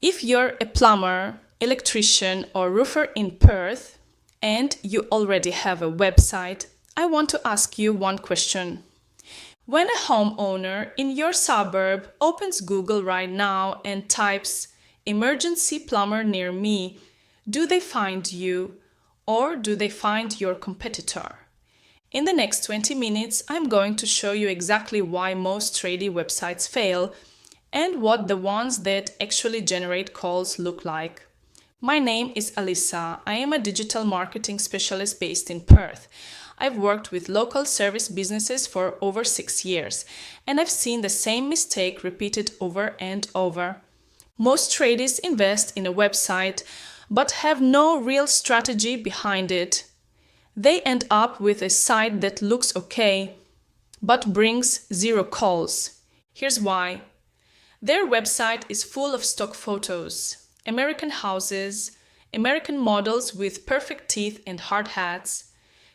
If you're a plumber, electrician, or roofer in Perth, and you already have a website, I want to ask you one question. When a homeowner in your suburb opens Google right now and types "emergency plumber near me," do they find you or do they find your competitor? In the next 20 minutes, I'm going to show you exactly why most tradie websites fail and what the ones that actually generate calls look like. My name is Alyssa. I am a digital marketing specialist based in Perth. I've worked with local service businesses for over 6 years, and I've seen the same mistake repeated over and over. Most tradies invest in a website, but have no real strategy behind it. They end up with a site that looks okay, but brings 0 calls. Here's why. Their website is full of stock photos, American houses, American models with perfect teeth and hard hats.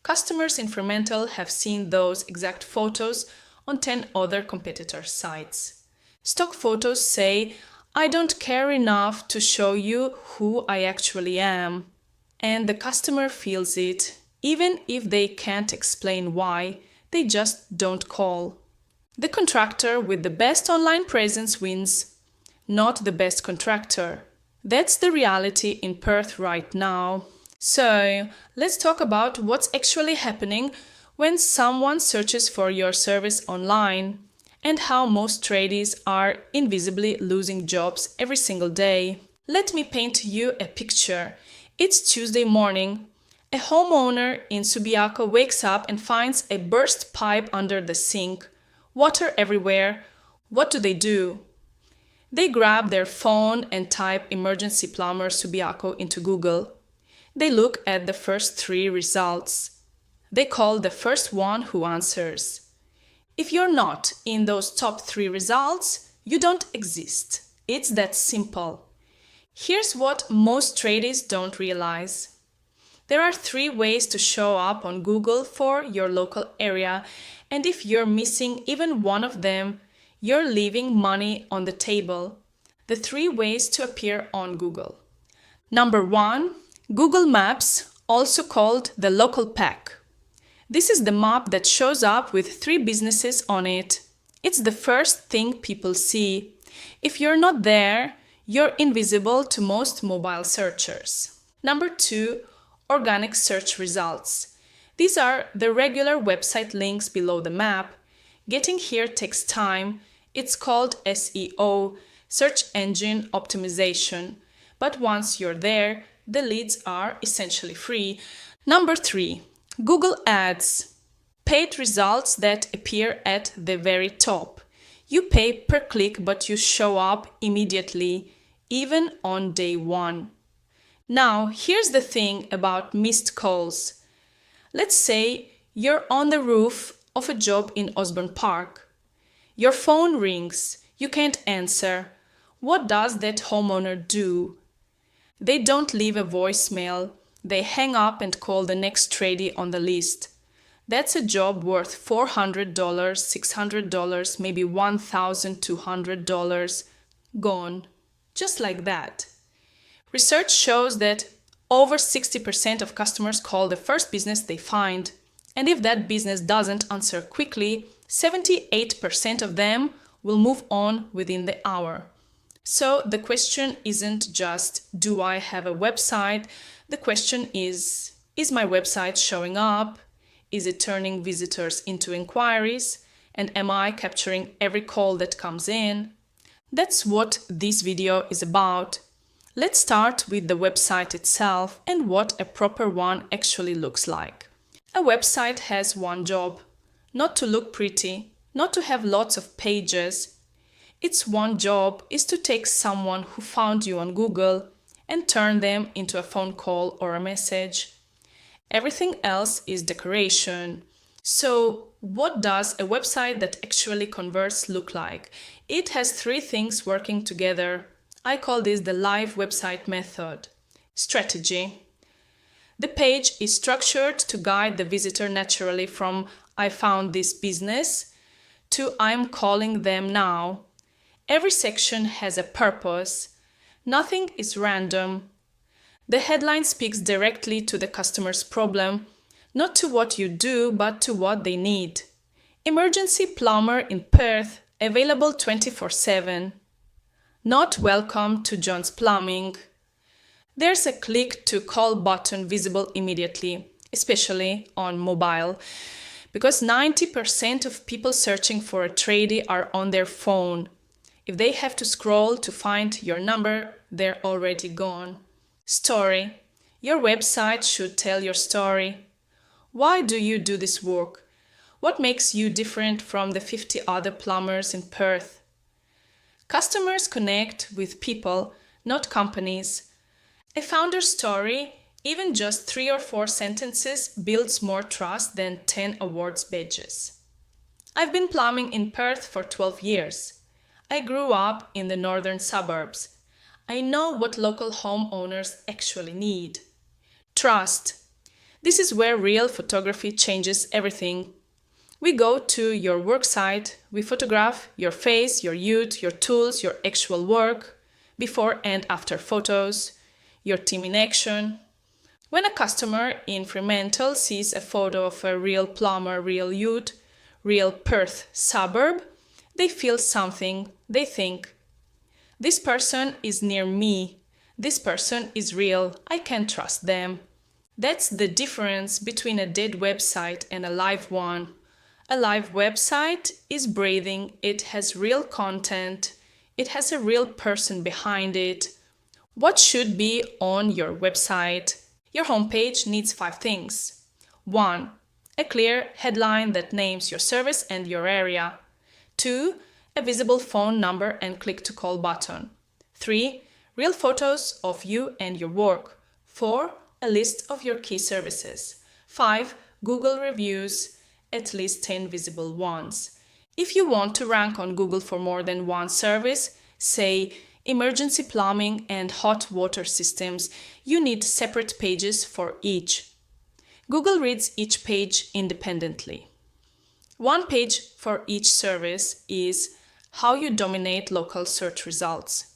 Customers in Fremantle have seen those exact photos on 10 other competitor sites. Stock photos say, "I don't care enough to show you who I actually am." And the customer feels it. Even if they can't explain why, they just don't call. The contractor with the best online presence wins, not the best contractor. That's the reality in Perth right now. So, let's talk about what's actually happening when someone searches for your service online and how most tradies are invisibly losing jobs every single day. Let me paint you a picture. It's Tuesday morning. A homeowner in Subiaco wakes up and finds a burst pipe under the sink, water everywhere. What do? They grab their phone and type "emergency plumber Subiaco" into Google. They look at the first 3 results. They call the first one who answers. If you're not in those top 3 results, you don't exist. It's that simple. Here's what most tradies don't realize. There are 3 ways to show up on Google for your local area, and if you're missing even one of them, you're leaving money on the table. The 3 ways to appear on Google. Number 1, Google Maps, also called the local pack. This is the map that shows up with 3 businesses on it. It's the first thing people see. If you're not there, you're invisible to most mobile searchers. Number 2, organic search results. These are the regular website links below the map. Getting here takes time. It's called SEO, search engine optimization. But once you're there, the leads are essentially free. Number 3, Google Ads. Paid results that appear at the very top. You pay per click, but you show up immediately, even on day 1. Now, here's the thing about missed calls. Let's say you're on the roof of a job in Osborne Park. Your phone rings. You can't answer. What does that homeowner do? They don't leave a voicemail. They hang up and call the next tradie on the list. That's a job worth $400, $600, maybe $1,200 gone. Just like that. Research shows that over 60% of customers call the first business they find. And if that business doesn't answer quickly, 78% of them will move on within the hour. So the question isn't just, do I have a website? The question is my website showing up? Is it turning visitors into inquiries? And am I capturing every call that comes in? That's what this video is about. Let's start with the website itself and what a proper one actually looks like. A website has one job, not to look pretty, not to have lots of pages. Its one job is to take someone who found you on Google and turn them into a phone call or a message. Everything else is decoration. So, what does a website that actually converts look like? It has 3 things working together. I call this the live website method. Strategy. The page is structured to guide the visitor naturally from "I found this business" to "I'm calling them now." Every section has a purpose. Nothing is random. The headline speaks directly to the customer's problem, not to what you do, but to what they need. Emergency plumber in Perth, available 24/7. Not welcome to John's Plumbing. There's a click to call button visible immediately, especially on mobile, because 90% of people searching for a tradie are on their phone. If they have to scroll to find your number, they're already gone. Story. Your website should tell your story. Why do you do this work? What makes you different from the 50 other plumbers in Perth? Customers connect with people, not companies. A founder's story, even just 3 or 4 sentences, builds more trust than 10 awards badges. I've been plumbing in Perth for 12 years. I grew up in the northern suburbs. I know what local homeowners actually need. Trust. This is where real photography changes everything. We go to your work site, we photograph your face, your ute, your tools, your actual work, before and after photos, your team in action. When a customer in Fremantle sees a photo of a real plumber, real ute, real Perth suburb, they feel something. They think, this person is near me. This person is real. I can trust them. That's the difference between a dead website and a live one. A live website is breathing. It has real content. It has a real person behind it. What should be on your website? Your homepage needs 5 things. 1. A clear headline that names your service and your area. 2. A visible phone number and click to call button. 3. Real photos of you and your work. 4. A list of your key services. 5. Google reviews, at least 10 visible ones. If you want to rank on Google for more than one service, say emergency plumbing and hot water systems, you need separate pages for each. Google reads each page independently. One page for each service is how you dominate local search results.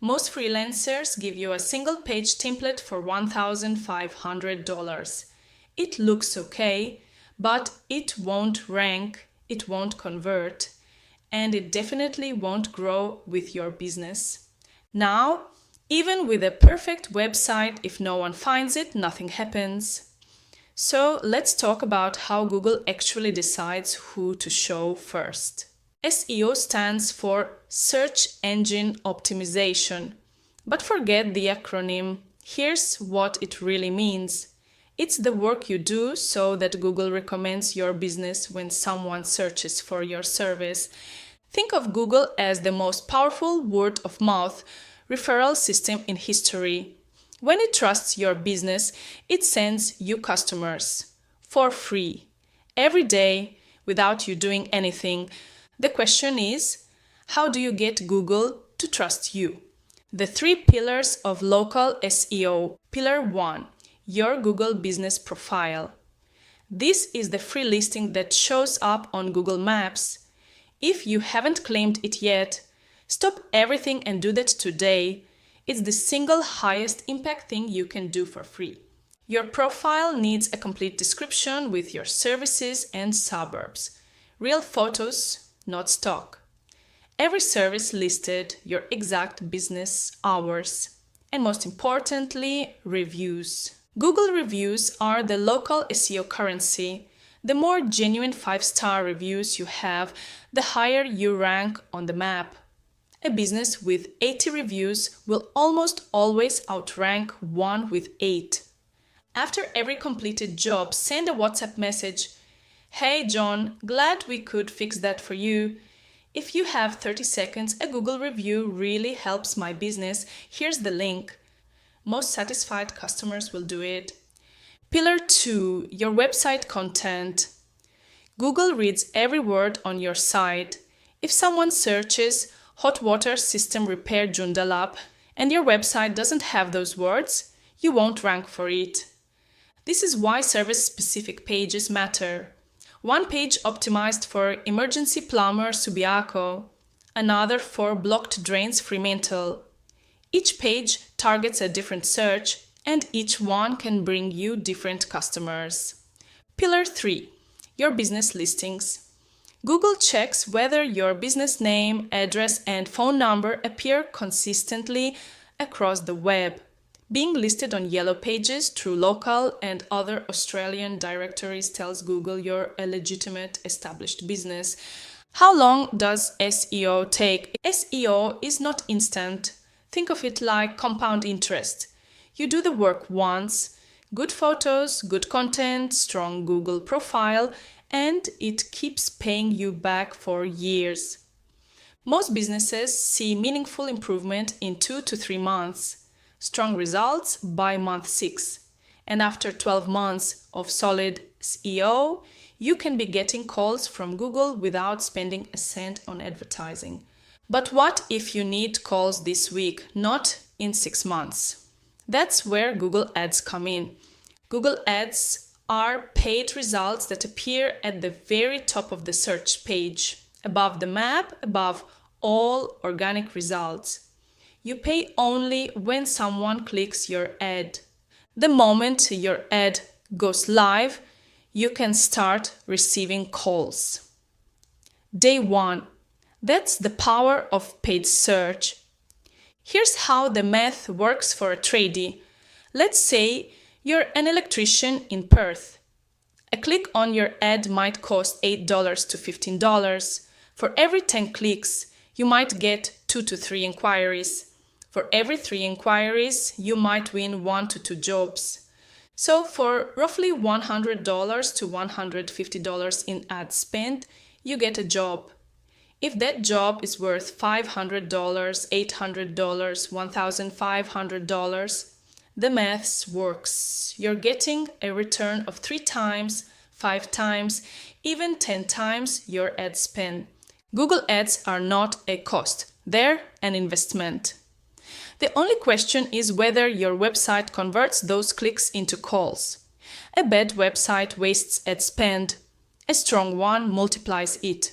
Most freelancers give you a single page template for $1,500. It looks okay, but it won't rank, it won't convert, and it definitely won't grow with your business. Now, even with a perfect website, if no one finds it, nothing happens. So let's talk about how Google actually decides who to show first. SEO stands for Search Engine Optimization. But forget the acronym. Here's what it really means. It's the work you do so that Google recommends your business when someone searches for your service. Think of Google as the most powerful word-of-mouth referral system in history. When it trusts your business, it sends you customers for free, every day, without you doing anything. The question is, how do you get Google to trust you? The 3 pillars of local SEO. Pillar 1, your Google business profile. This is the free listing that shows up on Google Maps. If you haven't claimed it yet, stop everything and do that today. It's the single highest impact thing you can do for free. Your profile needs a complete description with your services and suburbs. Real photos, not stock. Every service listed, your exact business hours, and most importantly, reviews. Google reviews are the local SEO currency. The more genuine 5-star reviews you have, the higher you rank on the map. A business with 80 reviews will almost always outrank one with 8. After every completed job, send a WhatsApp message. Hey John, glad we could fix that for you. If you have 30 seconds, a Google review really helps my business. Here's the link. Most satisfied customers will do it. Pillar 2, your website content. Google reads every word on your site. If someone searches hot water system repair Joondalup and your website doesn't have those words, you won't rank for it. This is why service-specific pages matter. One page optimized for emergency plumber Subiaco, another for blocked drains Fremantle. Each page targets a different search, and each one can bring you different customers. Pillar 3. Your business listings. Google checks whether your business name, address, and phone number appear consistently across the web. Being listed on yellow pages through local and other Australian directories tells Google you're a legitimate established business. How long does SEO take? SEO is not instant. Think of it like compound interest. You do the work once, good photos, good content, strong Google profile, and it keeps paying you back for years. Most businesses see meaningful improvement in 2 to 3 months, strong results by month 6. And after 12 months of solid SEO, you can be getting calls from Google without spending a cent on advertising. But what if you need calls this week, not in 6 months? That's where Google Ads come in. Google Ads are paid results that appear at the very top of the search page, above the map, above all organic results. You pay only when someone clicks your ad. The moment your ad goes live, you can start receiving calls. Day 1. That's the power of paid search. Here's how the math works for a tradie. Let's say you're an electrician in Perth. A click on your ad might cost $8 to $15. For every 10 clicks, you might get 2 to 3 inquiries. For every 3 inquiries, you might win 1 to 2 jobs. So for roughly $100 to $150 in ad spend, you get a job. If that job is worth $500, $800, $1,500, the maths works. You're getting a return of 3 times, 5 times, even 10 times your ad spend. Google Ads are not a cost, they're an investment. The only question is whether your website converts those clicks into calls. A bad website wastes ad spend. A strong one multiplies it.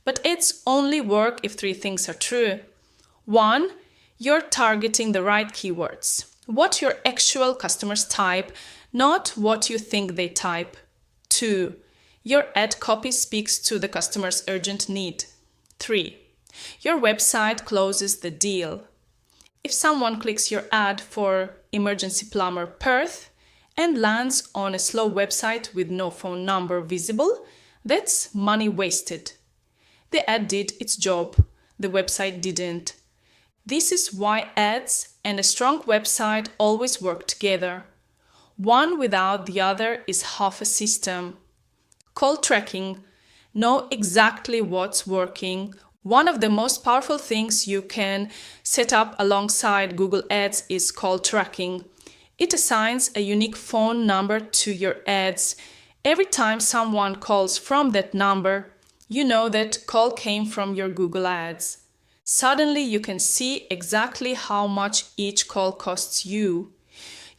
But ads only work if 3 things are true. 1. You're targeting the right keywords. What your actual customers type, not what you think they type. 2. Your ad copy speaks to the customer's urgent need. 3. Your website closes the deal. If someone clicks your ad for emergency plumber Perth and lands on a slow website with no phone number visible, that's money wasted. The ad did its job, the website didn't. This is why ads and a strong website always work together. One without the other is half a system. Call tracking. Know exactly what's working. One of the most powerful things you can set up alongside Google Ads is call tracking. It assigns a unique phone number to your ads. Every time someone calls from that number, you know that call came from your Google Ads. Suddenly you can see exactly how much each call costs you.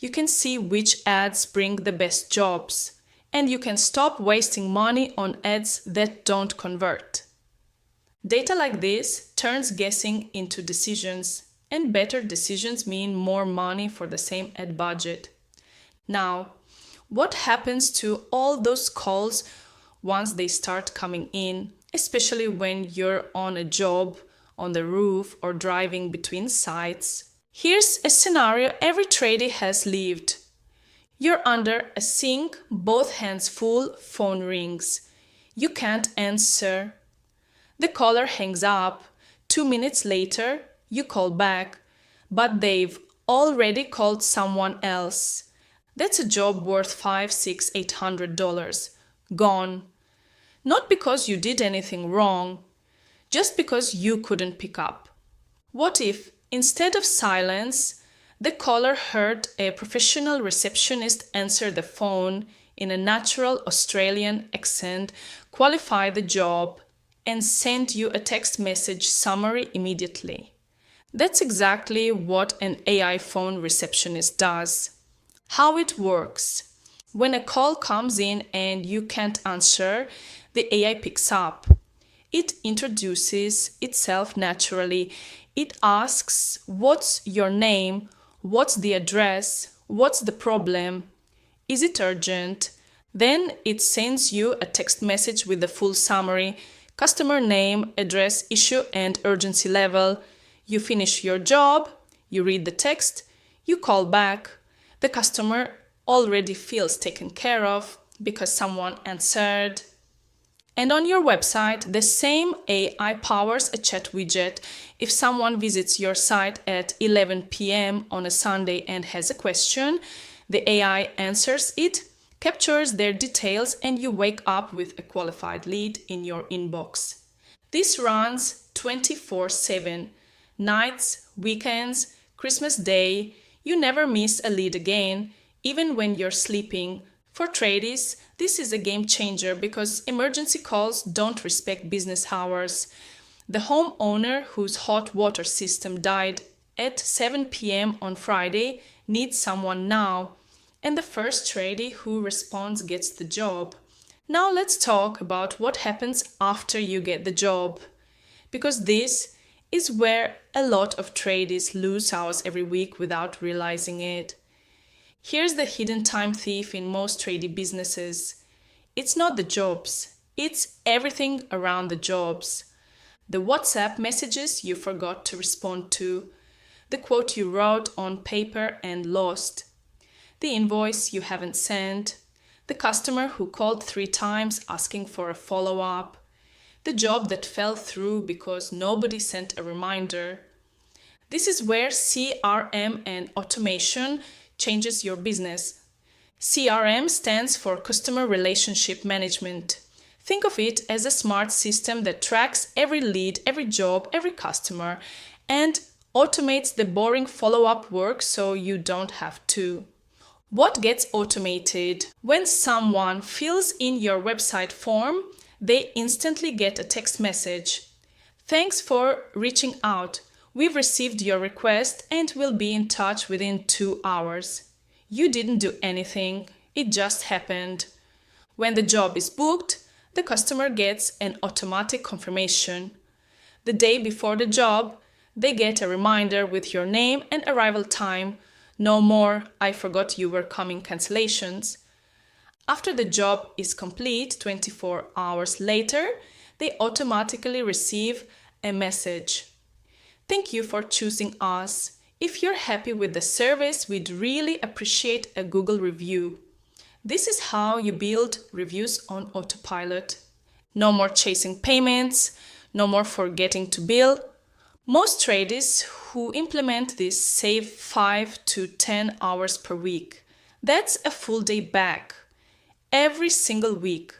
You can see which ads bring the best jobs. And you can stop wasting money on ads that don't convert. Data like this turns guessing into decisions, and better decisions mean more money for the same ad budget. Now, what happens to all those calls once they start coming in, especially when you're on a job, on the roof, or driving between sites? Here's a scenario every tradie has lived. You're under a sink, both hands full, phone rings. You can't answer. The caller hangs up. 2 minutes later, you call back, but they've already called someone else. That's a job worth $500, $600, $800. Gone. Not because you did anything wrong, just because you couldn't pick up. What if, instead of silence, the caller heard a professional receptionist answer the phone in a natural Australian accent, qualify the job, and send you a text message summary immediately? That's exactly what an AI phone receptionist does. How it works. When a call comes in and you can't answer, the AI picks up. It introduces itself naturally. It asks, what's your name? What's the address? What's the problem? Is it urgent? Then it sends you a text message with the full summary, customer name, address, issue, and urgency level. You finish your job, you read the text, you call back. The customer already feels taken care of because someone answered. And on your website, the same AI powers a chat widget. If someone visits your site at 11 p.m. on a Sunday and has a question, the AI answers it, captures their details, and you wake up with a qualified lead in your inbox. This runs 24/7, nights, weekends, Christmas Day. You never miss a lead again, even when you're sleeping. For tradies, this is a game changer because emergency calls don't respect business hours. The homeowner whose hot water system died at 7 p.m. on Friday needs someone now, and the first tradie who responds gets the job. Now let's talk about what happens after you get the job, because this is where a lot of tradies lose hours every week without realizing it. Here's the hidden time thief in most tradie businesses. It's not the jobs, it's everything around the jobs. The WhatsApp messages you forgot to respond to, the quote you wrote on paper and lost, the invoice you haven't sent, the customer who called 3 times asking for a follow-up, the job that fell through because nobody sent a reminder. This is where CRM and automation changes your business. CRM stands for Customer Relationship Management. Think of it as a smart system that tracks every lead, every job, every customer, and automates the boring follow-up work so you don't have to. What gets automated? When someone fills in your website form, they instantly get a text message. Thanks for reaching out. We've received your request and will be in touch within 2 hours. You didn't do anything, it just happened. When the job is booked, the customer gets an automatic confirmation. The day before the job, they get a reminder with your name and arrival time. No more "I forgot you were coming" cancellations. After the job is complete, 24 hours later, they automatically receive a message. Thank you for choosing us. If you're happy with the service, we'd really appreciate a Google review. This is how you build reviews on autopilot. No more chasing payments, no more forgetting to bill. Most tradies who implement this save 5 to 10 hours per week. That's a full day back. Every single week.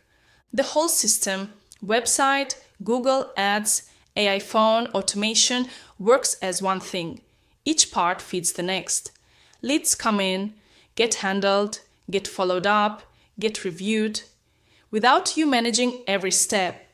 The whole system, website, Google Ads, AI phone, automation, works as one thing. Each part feeds the next. Leads come in, get handled, get followed up, get reviewed, without you managing every step.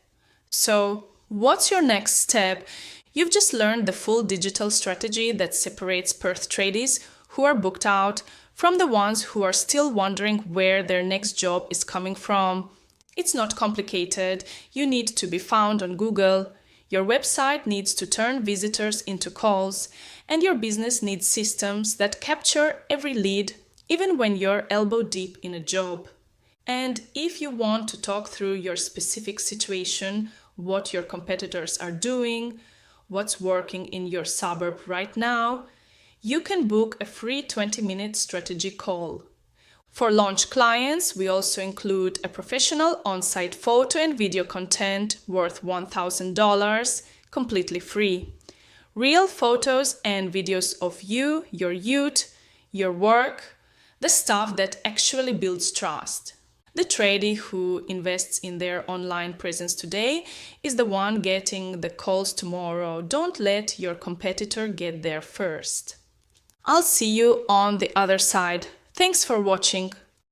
So, what's your next step? You've just learned the full digital strategy that separates Perth tradies who are booked out from the ones who are still wondering where their next job is coming from. It's not complicated. You need to be found on Google. Your website needs to turn visitors into calls, and your business needs systems that capture every lead, even when you're elbow deep in a job. And if you want to talk through your specific situation, what your competitors are doing, what's working in your suburb right now, you can book a free 20-minute strategy call. For launch clients, we also include a professional on-site photo and video content worth $1,000, completely free. Real photos and videos of you, your youth, your work, the stuff that actually builds trust. The tradie who invests in their online presence today is the one getting the calls tomorrow. Don't let your competitor get there first. I'll see you on the other side. Thanks for watching.